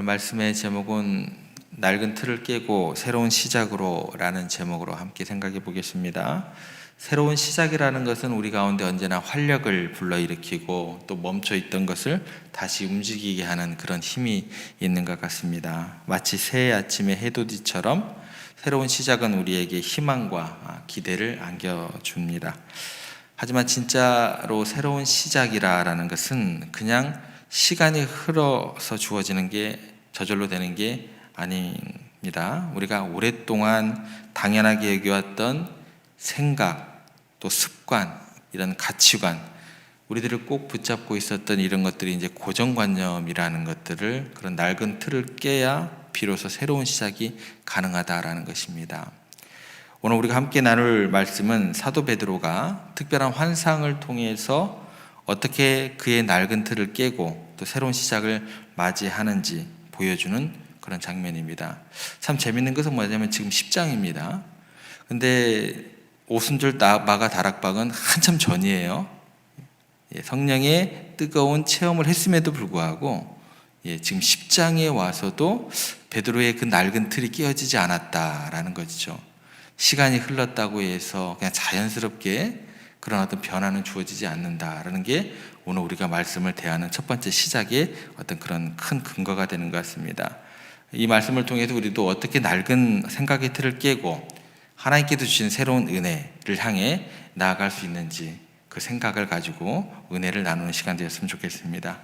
말씀의 제목은 낡은 틀을 깨고 새로운 시작으로 라는 제목으로 함께 생각해 보겠습니다. 새로운 시작이라는 것은 우리 가운데 언제나 활력을 불러일으키고 또 멈춰 있던 것을 다시 움직이게 하는 그런 힘이 있는 것 같습니다. 마치 새해 아침의 해돋이처럼 새로운 시작은 우리에게 희망과 기대를 안겨줍니다. 하지만 진짜로 새로운 시작이라는 것은 그냥 시간이 흘러서 주어지는 게 저절로 되는 게 아닙니다. 우리가 오랫동안 당연하게 여겨왔던 생각, 또 습관, 이런 가치관, 우리들을 꼭 붙잡고 있었던 이런 것들이 이제 고정관념이라는 것들을, 그런 낡은 틀을 깨야 비로소 새로운 시작이 가능하다라는 것입니다. 오늘 우리가 함께 나눌 말씀은 사도 베드로가 특별한 환상을 통해서 어떻게 그의 낡은 틀을 깨고 또 새로운 시작을 맞이하는지 보여주는 그런 장면입니다. 참 재밌는 것은 뭐냐면 지금 10장입니다. 근데 오순절 마가 다락방은 한참 전이에요. 성령의 뜨거운 체험을 했음에도 불구하고 지금 10장에 와서도 베드로의 그 낡은 틀이 깨어지지 않았다라는 것이죠. 시간이 흘렀다고 해서 그냥 자연스럽게 그런 어떤 변화는 주어지지 않는다라는 게 오늘 우리가 말씀을 대하는 첫 번째 시작의 어떤 그런 큰 근거가 되는 것 같습니다. 이 말씀을 통해서 우리도 어떻게 낡은 생각의 틀을 깨고 하나님께서 주신 새로운 은혜를 향해 나아갈 수 있는지 그 생각을 가지고 은혜를 나누는 시간 되었으면 좋겠습니다.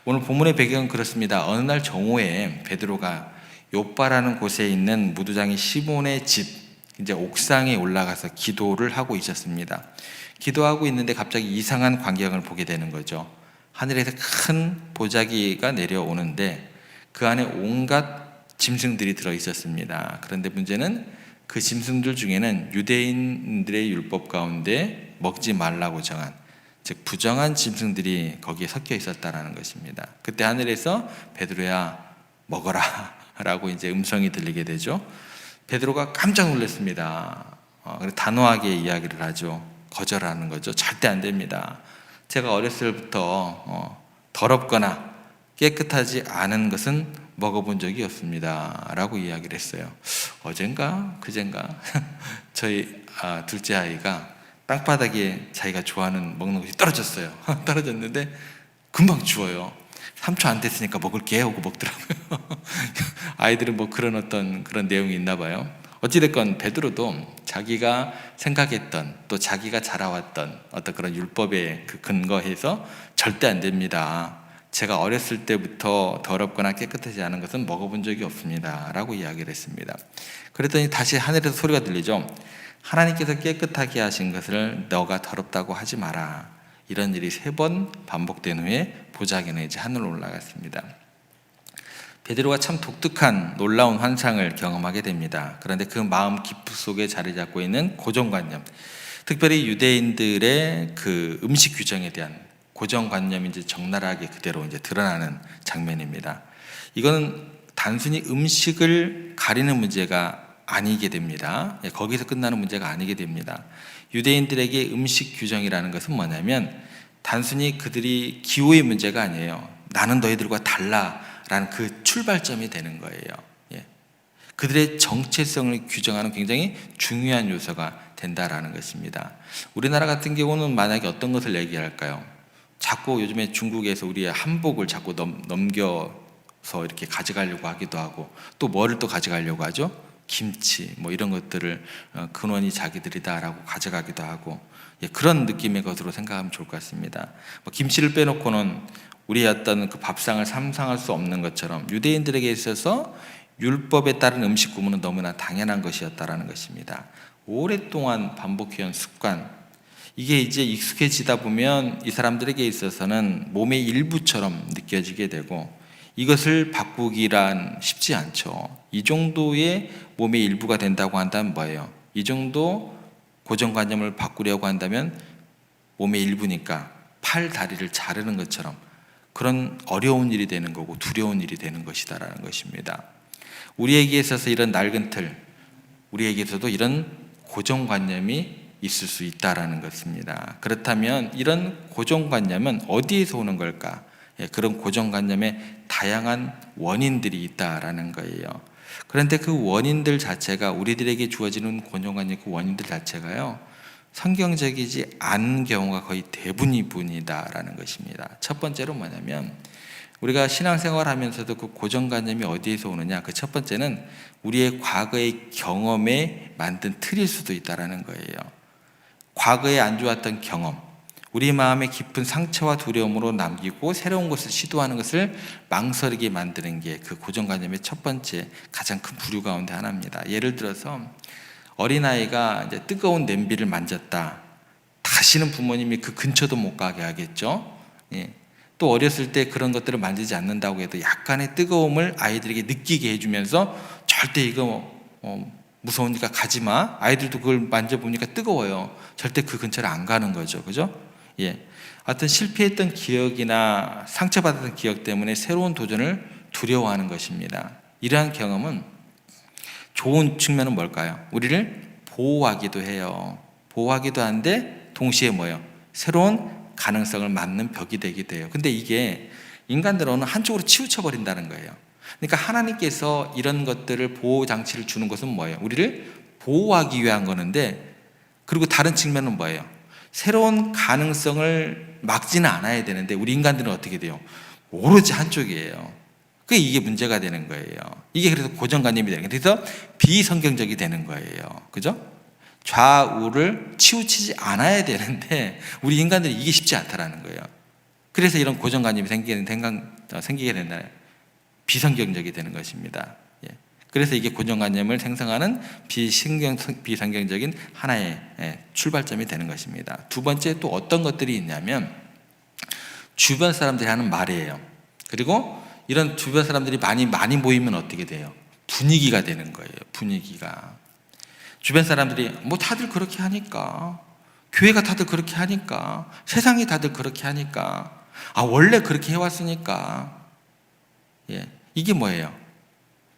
오늘 본문의 배경은 그렇습니다. 어느 날 정오에 베드로가 욥바라는 곳에 있는 무두장이 시몬의 집 이제 옥상에 올라가서 기도를 하고 있었습니다. 기도하고 있는데 갑자기 이상한 광경을 보게 되는 거죠. 하늘에서 큰 보자기가 내려오는데 그 안에 온갖 짐승들이 들어 있었습니다. 그런데 문제는 그 짐승들 중에는 유대인들의 율법 가운데 먹지 말라고 정한, 즉 부정한 짐승들이 거기에 섞여 있었다라는 것입니다. 그때 하늘에서 베드로야 먹어라 라고 이제 음성이 들리게 되죠. 베드로가 깜짝 놀랐습니다. 단호하게 이야기를 하죠. 거절하는 거죠. 절대 안 됩니다. 제가 어렸을 때부터 더럽거나 깨끗하지 않은 것은 먹어본 적이 없습니다 라고 이야기를 했어요. 어젠가 그젠가 저희 둘째 아이가 땅바닥에 자기가 좋아하는 먹는 것이 떨어졌어요. 떨어졌는데 금방 주워요. 3초 안 됐으니까 먹을게 하고 먹더라고요. 아이들은 뭐 그런 내용이 있나 봐요. 어찌됐건 베드로도 자기가 생각했던 또 자기가 자라왔던 어떤 그런 율법에 그 근거해서 절대 안 됩니다. 제가 어렸을 때부터 더럽거나 깨끗하지 않은 것은 먹어본 적이 없습니다 라고 이야기를 했습니다. 그랬더니 다시 하늘에서 소리가 들리죠. 하나님께서 깨끗하게 하신 것을 너가 더럽다고 하지 마라. 이런 일이 3번 반복된 후에 보자기는 이제 하늘로 올라갔습니다. 베드로가 참 독특한 놀라운 환상을 경험하게 됩니다. 그런데 그 마음 깊이 속에 자리 잡고 있는 고정관념, 특별히 유대인들의 그 음식 규정에 대한 고정관념이 이제 적나라하게 그대로 이제 드러나는 장면입니다. 이거는 단순히 음식을 가리는 문제가 아니게 됩니다. 거기서 끝나는 문제가 아니게 됩니다. 유대인들에게 음식 규정이라는 것은 뭐냐면 단순히 그들이 기호의 문제가 아니에요. 나는 너희들과 달라라는 그 출발점이 되는 거예요. 그들의 정체성을 규정하는 굉장히 중요한 요소가 된다라는 것입니다. 우리나라 같은 경우는 만약에 어떤 것을 얘기할까요? 자꾸 요즘에 중국에서 우리의 한복을 자꾸 넘겨서 이렇게 가져가려고 하기도 하고 또 뭐를 또 가져가려고 하죠? 김치 뭐 이런 것들을 근원이 자기들이다라고 가져가기도 하고 그런 느낌의 것으로 생각하면 좋을 것 같습니다. 김치를 빼놓고는 우리의 어떤 그 밥상을 상상할 수 없는 것처럼 유대인들에게 있어서 율법에 따른 음식 구분은 너무나 당연한 것이었다라는 것입니다. 오랫동안 반복해온 습관, 이게 이제 익숙해지다 보면 이 사람들에게 있어서는 몸의 일부처럼 느껴지게 되고 이것을 바꾸기란 쉽지 않죠. 이 정도의 몸의 일부가 된다고 한다면 뭐예요? 이 정도 고정관념을 바꾸려고 한다면 몸의 일부니까 팔, 다리를 자르는 것처럼 그런 어려운 일이 되는 거고 두려운 일이 되는 것이다라는 것입니다. 우리에게 있어서 이런 낡은 틀, 우리에게서도 이런 고정관념이 있을 수 있다라는 것입니다. 그렇다면 이런 고정관념은 어디에서 오는 걸까? 그런 고정관념의 다양한 원인들이 있다라는 거예요. 그런데 그 원인들 자체가 우리들에게 주어지는 고정관념 그 원인들 자체가요, 성경적이지 않은 경우가 거의 대부분이다라는 것입니다. 첫 번째로 뭐냐면 우리가 신앙생활 하면서도 그 고정관념이 어디에서 오느냐, 그 첫 번째는 우리의 과거의 경험에 만든 틀일 수도 있다라는 거예요. 과거에 안 좋았던 경험, 우리 마음의 깊은 상처와 두려움으로 남기고 새로운 것을 시도하는 것을 망설이게 만드는 게 그 고정관념의 첫 번째 가장 큰 부류 가운데 하나입니다. 예를 들어서 어린아이가 이제 뜨거운 냄비를 만졌다. 다시는 부모님이 그 근처도 못 가게 하겠죠. 또 어렸을 때 그런 것들을 만지지 않는다고 해도 약간의 뜨거움을 아이들에게 느끼게 해주면서 절대 이거 무서우니까 가지 마. 아이들도 그걸 만져보니까 뜨거워요. 절대 그 근처를 안 가는 거죠. 그죠? 어떤 실패했던 기억이나 상처받았던 기억 때문에 새로운 도전을 두려워하는 것입니다. 이러한 경험은 좋은 측면은 뭘까요? 우리를 보호하기도 해요. 보호하기도 하는데 동시에 뭐예요? 새로운 가능성을 맞는 벽이 되기도 해요. 근데 이게 인간들은 한쪽으로 치우쳐버린다는 거예요. 그러니까 하나님께서 이런 것들을 보호장치를 주는 것은 뭐예요? 우리를 보호하기 위한 거는데, 그리고 다른 측면은 뭐예요? 새로운 가능성을 막지는 않아야 되는데 우리 인간들은 어떻게 돼요? 오로지 한쪽이에요. 이게 문제가 되는 거예요. 이게 그래서 고정관념이 되는 거예요. 그래서 비성경적이 되는 거예요. 그죠? 좌우를 치우치지 않아야 되는데 우리 인간들이 이게 쉽지 않다라는 거예요. 그래서 이런 고정관념이 생기게 된다. 비성경적이 되는 것입니다. 그래서 이게 고정관념을 생성하는 비성경적인 하나의 출발점이 되는 것입니다. 두 번째 또 어떤 것들이 있냐면 주변 사람들이 하는 말이에요. 그리고 이런 주변 사람들이 많이 모이면 어떻게 돼요? 분위기가 되는 거예요. 분위기가. 주변 사람들이 뭐 다들 그렇게 하니까, 교회가 다들 그렇게 하니까, 세상이 다들 그렇게 하니까, 원래 그렇게 해왔으니까. 이게 뭐예요?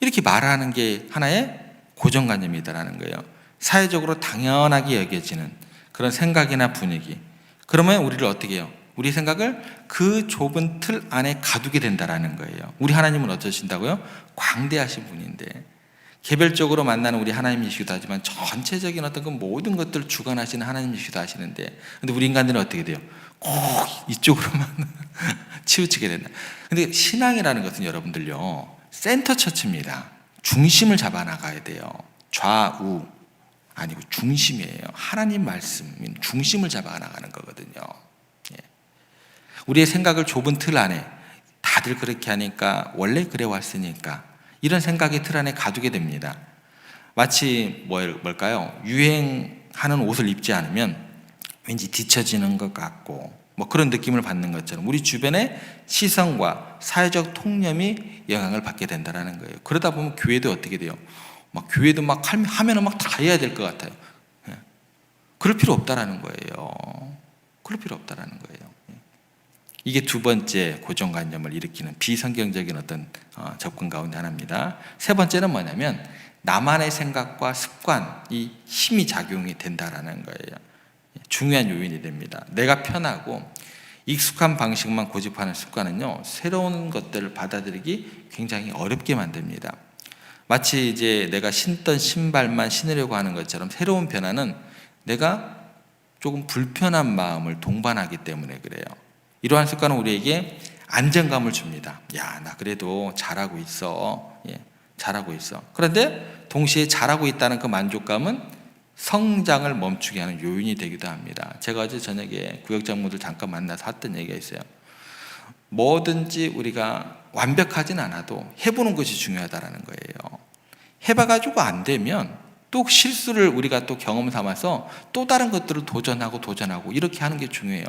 이렇게 말하는 게 하나의 고정관념이다라는 거예요. 사회적으로 당연하게 여겨지는 그런 생각이나 분위기. 그러면 우리를 어떻게 해요? 우리 생각을 그 좁은 틀 안에 가두게 된다라는 거예요. 우리 하나님은 어떠신다고요? 광대하신 분인데, 개별적으로 만나는 우리 하나님이시기도 하지만 전체적인 어떤 그 모든 것들을 주관하시는 하나님이시기도 하시는데, 근데 우리 인간들은 어떻게 돼요? 꼭 이쪽으로만 치우치게 된다. 근데 신앙이라는 것은 여러분들요, 센터 처치입니다. 중심을 잡아 나가야 돼요. 좌우 아니고 중심이에요. 하나님 말씀인 중심을 잡아 나가는 거거든요. 우리의 생각을 좁은 틀 안에, 다들 그렇게 하니까, 원래 그래 왔으니까, 이런 생각의 틀 안에 가두게 됩니다. 마치 뭘까요? 유행하는 옷을 입지 않으면 왠지 뒤처지는 것 같고 뭐 그런 느낌을 받는 것처럼 우리 주변의 시선과 사회적 통념이 영향을 받게 된다는 거예요. 그러다 보면 교회도 어떻게 돼요? 교회도 하면은 다 해야 될 것 같아요. 그럴 필요 없다라는 거예요. 그럴 필요 없다라는 거예요. 이게 두 번째 고정관념을 일으키는 비성경적인 어떤 접근 가운데 하나입니다. 세 번째는 뭐냐면 나만의 생각과 습관이 힘이 작용이 된다라는 거예요. 중요한 요인이 됩니다. 내가 편하고 익숙한 방식만 고집하는 습관은요, 새로운 것들을 받아들이기 굉장히 어렵게 만듭니다. 마치 이제 내가 신던 신발만 신으려고 하는 것처럼 새로운 변화는 내가 조금 불편한 마음을 동반하기 때문에 그래요. 이러한 습관은 우리에게 안정감을 줍니다. 야, 나 그래도 잘하고 있어. 잘하고 있어. 그런데 동시에 잘하고 있다는 그 만족감은 성장을 멈추게 하는 요인이 되기도 합니다. 제가 어제 저녁에 구역장모들 잠깐 만나서 했던 얘기가 있어요. 뭐든지 우리가 완벽하진 않아도 해보는 것이 중요하다는 거예요. 해봐가지고 안 되면 또 실수를 우리가 또 경험 삼아서 또 다른 것들을 도전하고 이렇게 하는 게 중요해요.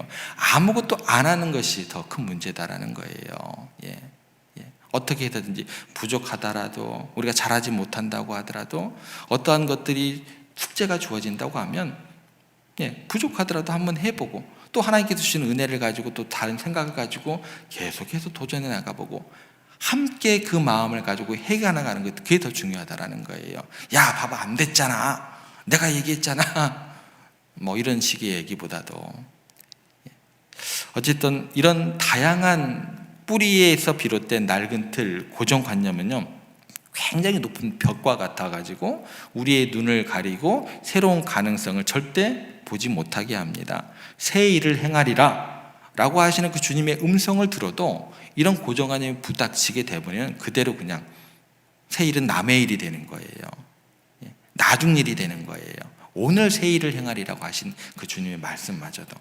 아무것도 안 하는 것이 더 큰 문제다라는 거예요. 어떻게 해서든지 부족하더라도, 우리가 잘하지 못한다고 하더라도, 어떠한 것들이 숙제가 주어진다고 하면 부족하더라도 한번 해보고, 또 하나님께서 주시는 은혜를 가지고 또 다른 생각을 가지고 계속해서 도전해 나가보고, 함께 그 마음을 가지고 해가나가는 것, 그게 더 중요하다라는 거예요. 야, 봐봐, 안 됐잖아, 내가 얘기했잖아, 뭐 이런 식의 얘기보다도 어쨌든 이런 다양한 뿌리에서 비롯된 낡은 틀, 고정관념은요 굉장히 높은 벽과 같아가지고 우리의 눈을 가리고 새로운 가능성을 절대 보지 못하게 합니다. 새 일을 행하리라 라고 하시는 그 주님의 음성을 들어도 이런 고정관념이 부닥치게 되면 그대로 그냥 새 일은 남의 일이 되는 거예요. 나중 일이 되는 거예요. 오늘 새 일을 행하리라고 하신 그 주님의 말씀마저도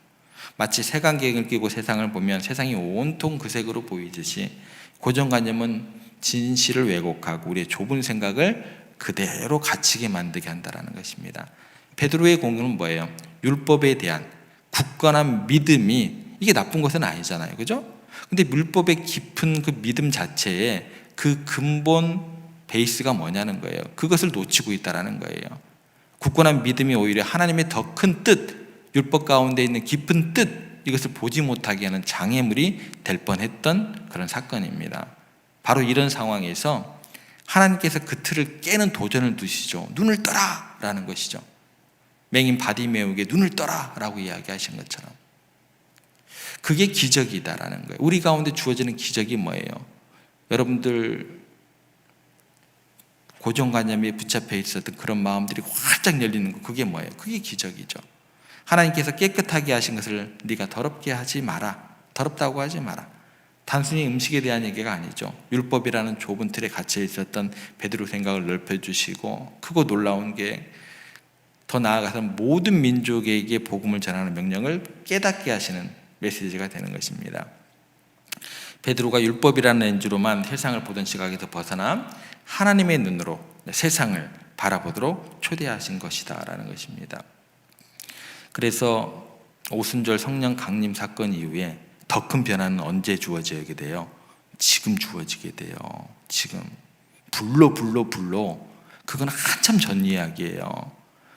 마치 색안경을 끼고 세상을 보면 세상이 온통 그 색으로 보이듯이 고정관념은 진실을 왜곡하고 우리의 좁은 생각을 그대로 갇히게 만들게 한다는 것입니다. 베드로의 공격은 뭐예요? 율법에 대한 굳건한 믿음이 이게 나쁜 것은 아니잖아요. 그죠? 근데 율법의 깊은 그 믿음 자체에 그 근본 베이스가 뭐냐는 거예요. 그것을 놓치고 있다는 거예요. 굳건한 믿음이 오히려 하나님의 더 큰 뜻, 율법 가운데 있는 깊은 뜻, 이것을 보지 못하게 하는 장애물이 될 뻔했던 그런 사건입니다. 바로 이런 상황에서 하나님께서 그 틀을 깨는 도전을 두시죠. 눈을 떠라! 라는 것이죠. 맹인 바디메오에게 눈을 떠라! 라고 이야기하신 것처럼. 그게 기적이다라는 거예요. 우리 가운데 주어지는 기적이 뭐예요? 여러분들 고정관념에 붙잡혀 있었던 그런 마음들이 활짝 열리는 거, 그게 뭐예요? 그게 기적이죠. 하나님께서 깨끗하게 하신 것을 네가 더럽게 하지 마라. 더럽다고 하지 마라. 단순히 음식에 대한 얘기가 아니죠. 율법이라는 좁은 틀에 갇혀 있었던 베드로 생각을 넓혀주시고, 크고 놀라운 게 더 나아가서 모든 민족에게 복음을 전하는 명령을 깨닫게 하시는 메시지가 되는 것입니다. 베드로가 율법이라는 렌즈로만 세상을 보던 시각에서 벗어나 하나님의 눈으로 세상을 바라보도록 초대하신 것이다라는 것입니다. 그래서 오순절 성령 강림 사건 이후에 더 큰 변화는 언제 주어지게 돼요? 지금 주어지게 돼요. 지금 불로 그건 한참 전 이야기예요.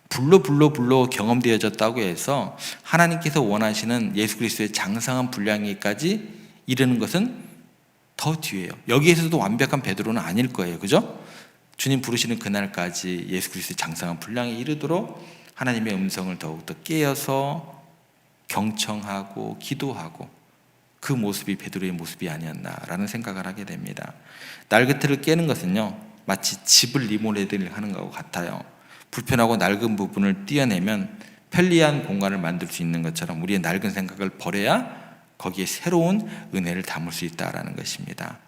불로 경험되어졌다고 해서 하나님께서 원하시는 예수 그리스도의 장성한 분량에까지 이르는 것은 더 뒤에요. 여기에서도 완벽한 베드로는 아닐 거예요. 그죠? 주님 부르시는 그날까지 예수 그리스도의 장성한 분량에 이르도록 하나님의 음성을 더욱더 깨어서 경청하고 기도하고, 그 모습이 베드로의 모습이 아니었나라는 생각을 하게 됩니다. 날개틀을 깨는 것은요 마치 집을 리모델링 하는 것과 같아요. 불편하고 낡은 부분을 떼어내면 편리한 공간을 만들 수 있는 것처럼 우리의 낡은 생각을 버려야 거기에 새로운 은혜를 담을 수 있다는 것입니다.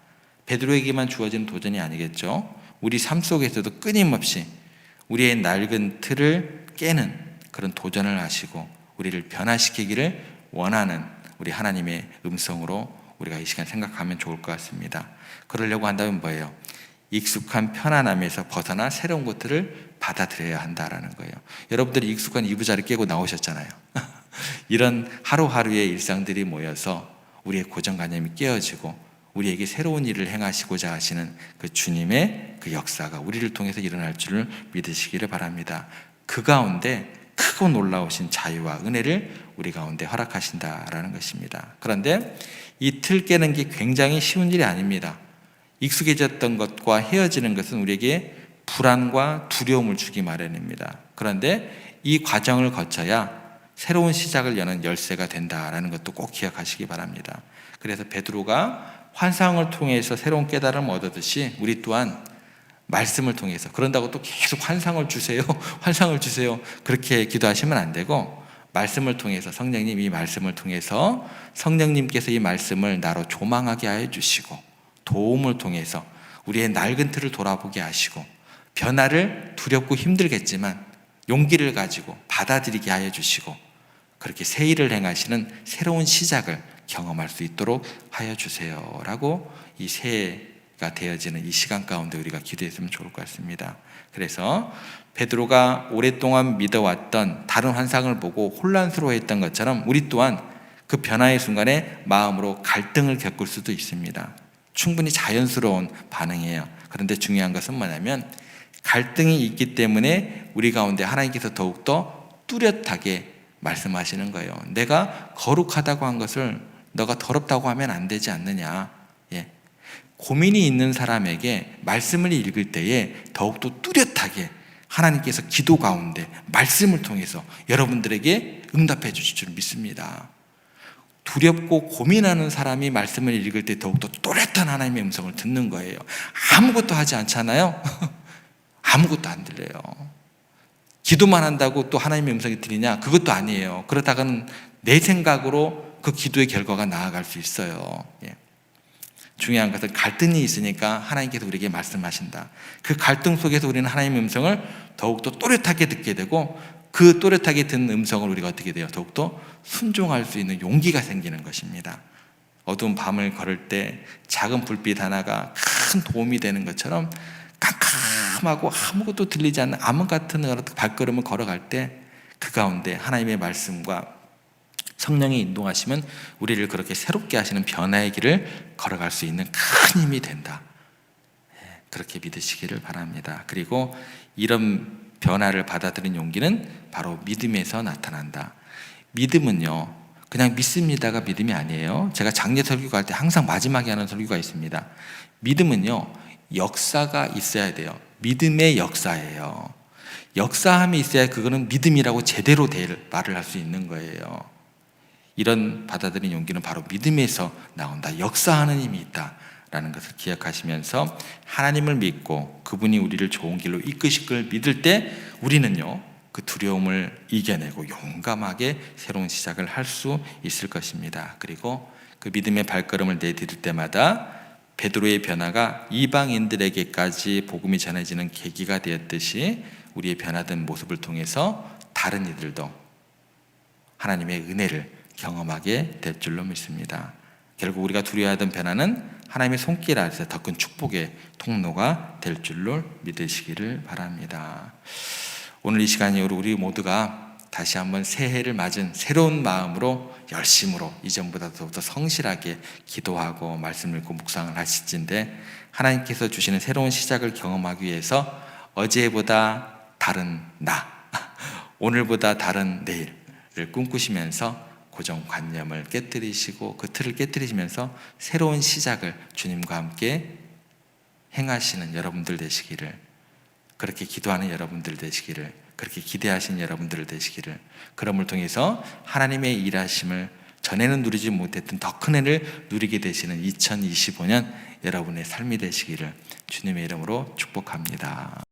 베드로에게만 주어진 도전이 아니겠죠. 우리 삶 속에서도 끊임없이 우리의 낡은 틀을 깨는 그런 도전을 하시고 우리를 변화시키기를 원하는 우리 하나님의 음성으로 우리가 이 시간 생각하면 좋을 것 같습니다. 그러려고 한다면 뭐예요? 익숙한 편안함에서 벗어나 새로운 것들을 받아들여야 한다라는 거예요. 여러분들이 익숙한 이부자를 깨고 나오셨잖아요. 이런 하루하루의 일상들이 모여서 우리의 고정관념이 깨어지고 우리에게 새로운 일을 행하시고자 하시는 그 주님의 그 역사가 우리를 통해서 일어날 줄을 믿으시기를 바랍니다. 그 가운데 크고 놀라우신 자유와 은혜를 우리 가운데 허락하신다라는 것입니다. 그런데 이 틀 깨는 게 굉장히 쉬운 일이 아닙니다. 익숙해졌던 것과 헤어지는 것은 우리에게 불안과 두려움을 주기 마련입니다. 그런데 이 과정을 거쳐야 새로운 시작을 여는 열쇠가 된다라는 것도 꼭 기억하시기 바랍니다. 그래서 베드로가 환상을 통해서 새로운 깨달음을 얻었듯이 우리 또한 말씀을 통해서, 그런다고 또 계속 환상을 주세요 환상을 주세요 그렇게 기도하시면 안 되고, 말씀을 통해서 성령님, 이 말씀을 통해서 성령님께서 이 말씀을 나로 조망하게 하여 주시고 도움을 통해서 우리의 낡은 틀을 돌아보게 하시고 변화를 두렵고 힘들겠지만 용기를 가지고 받아들이게 하여 주시고 그렇게 새 일을 행하시는 새로운 시작을 경험할 수 있도록 하여 주세요 라고 이 새해가 되어지는 이 시간 가운데 우리가 기도했으면 좋을 것 같습니다. 그래서 베드로가 오랫동안 믿어왔던 다른 환상을 보고 혼란스러워했던 것처럼 우리 또한 그 변화의 순간에 마음으로 갈등을 겪을 수도 있습니다. 충분히 자연스러운 반응이에요. 그런데 중요한 것은 뭐냐면 갈등이 있기 때문에 우리 가운데 하나님께서 더욱더 뚜렷하게 말씀하시는 거예요. 내가 거룩하다고 한 것을 너가 더럽다고 하면 안 되지 않느냐. 고민이 있는 사람에게 말씀을 읽을 때에 더욱더 뚜렷하게 하나님께서 기도 가운데 말씀을 통해서 여러분들에게 응답해 주실 줄 믿습니다. 두렵고 고민하는 사람이 말씀을 읽을 때 더욱더 또렷한 하나님의 음성을 듣는 거예요. 아무것도 하지 않잖아요. 아무것도 안 들려요. 기도만 한다고 또 하나님의 음성이 들리냐? 그것도 아니에요. 그러다가는 내 생각으로 그 기도의 결과가 나아갈 수 있어요. 중요한 것은 갈등이 있으니까 하나님께서 우리에게 말씀하신다. 그 갈등 속에서 우리는 하나님의 음성을 더욱더 또렷하게 듣게 되고, 그 또렷하게 듣는 음성을 우리가 어떻게 돼요? 더욱더 순종할 수 있는 용기가 생기는 것입니다. 어두운 밤을 걸을 때 작은 불빛 하나가 큰 도움이 되는 것처럼 깜깜하고 아무것도 들리지 않는 암흑 같은 발걸음을 걸어갈 때 그 가운데 하나님의 말씀과 성령이 인도하시면 우리를 그렇게 새롭게 하시는 변화의 길을 걸어갈 수 있는 큰 힘이 된다. 그렇게 믿으시기를 바랍니다. 그리고 이런 변화를 받아들인 용기는 바로 믿음에서 나타난다. 믿음은요, 그냥 믿습니다가 믿음이 아니에요. 제가 장례 설교할 때 항상 마지막에 하는 설교가 있습니다. 믿음은요, 역사가 있어야 돼요. 믿음의 역사예요. 역사함이 있어야 그거는 믿음이라고 제대로 말을 할 수 있는 거예요. 이런 받아들인 용기는 바로 믿음에서 나온다. 역사하는 힘이 있다라는 것을 기억하시면서 하나님을 믿고 그분이 우리를 좋은 길로 이끄실 걸 믿을 때 우리는요, 그 두려움을 이겨내고 용감하게 새로운 시작을 할 수 있을 것입니다. 그리고 그 믿음의 발걸음을 내디딜 때마다 베드로의 변화가 이방인들에게까지 복음이 전해지는 계기가 되었듯이 우리의 변화된 모습을 통해서 다른 이들도 하나님의 은혜를 경험하게 될 줄로 믿습니다. 결국 우리가 두려워하던 변화는 하나님의 손길 아래서 더 큰 축복의 통로가 될 줄로 믿으시기를 바랍니다. 오늘 이 시간이 우리 모두가 다시 한번 새해를 맞은 새로운 마음으로 열심으로 이전보다 더 성실하게 기도하고 말씀 읽고 묵상을 하실진데, 하나님께서 주시는 새로운 시작을 경험하기 위해서 어제보다 다른 나, 오늘보다 다른 내일을 꿈꾸시면서 고정관념을 깨뜨리시고 그 틀을 깨뜨리시면서 새로운 시작을 주님과 함께 행하시는 여러분들 되시기를, 그렇게 기도하는 여러분들 되시기를, 그렇게 기대하신 여러분들 되시기를, 그럼을 통해서 하나님의 일하심을 전에는 누리지 못했던 더 큰 은혜를 누리게 되시는 2025년 여러분의 삶이 되시기를 주님의 이름으로 축복합니다.